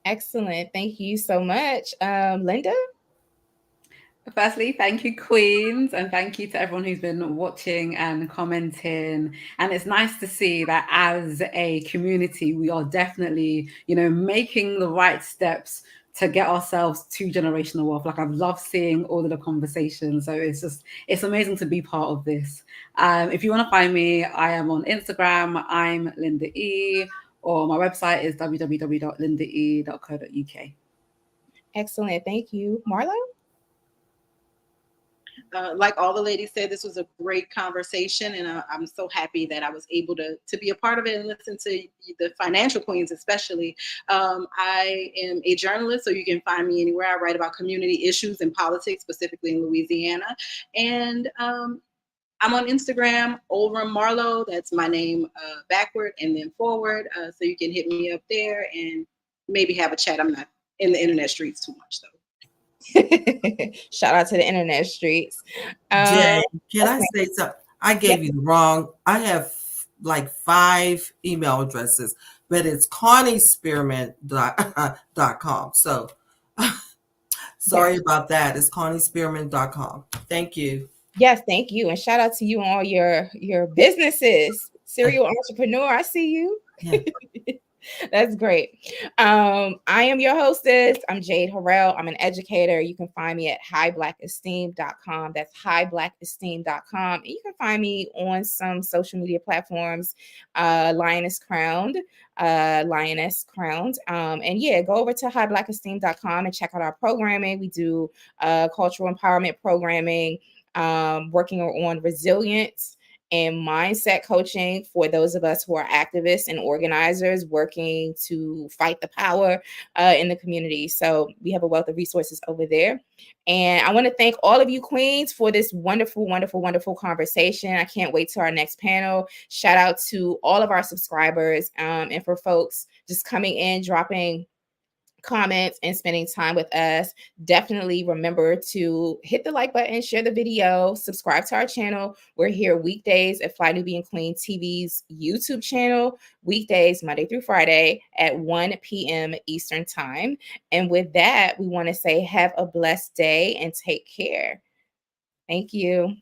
Excellent. Thank you so much. Linda? Firstly, thank you, Queens, and thank you to everyone who's been watching and commenting. And it's nice to see that as a community, we are definitely, making the right steps to get ourselves to generational wealth. Like, I've loved seeing all of the conversations. So it's amazing to be part of this. If you want to find me, I am on Instagram. I'm Linda E, or my website is www.lindae.co.uk. Excellent. Thank you. Marlo? Like all the ladies said, this was a great conversation, and I'm so happy that I was able to be a part of it and listen to the financial queens, especially. I am a journalist, so you can find me anywhere. I write about community issues and politics, specifically in Louisiana, and I'm on Instagram, Olram Marlowe. That's my name backward and then forward. So you can hit me up there and maybe have a chat. I'm not in the internet streets too much, though. Shout out to the internet streets. Jay, can I say something? I gave you the wrong. I have like 5 email addresses, but it's ConnieSpearman.com. So sorry about that. It's ConnieSpearman.com. Thank you. Yes, thank you. And shout out to you on all your businesses. Serial entrepreneur, I see you. Yeah. That's great. I am your hostess. I'm Jade Harrell. I'm an educator. You can find me at highblackesteem.com. That's highblackesteem.com. And you can find me on some social media platforms, Lioness Crowned. And yeah, go over to highblackesteem.com and check out our programming. We do cultural empowerment programming, working on resilience and mindset coaching for those of us who are activists and organizers working to fight the power in the community. So we have a wealth of resources over there. And I want to thank all of you queens for this wonderful, wonderful, wonderful conversation. I can't wait to our next panel. Shout out to all of our subscribers and for folks just coming in, dropping comments and spending time with us. Definitely remember to hit the like button, share the video, subscribe to our channel. We're here weekdays at Fly Nubian Queen TV's YouTube channel, weekdays Monday through Friday at 1 p.m. Eastern time. And with that, we want to say have a blessed day and take care. Thank you.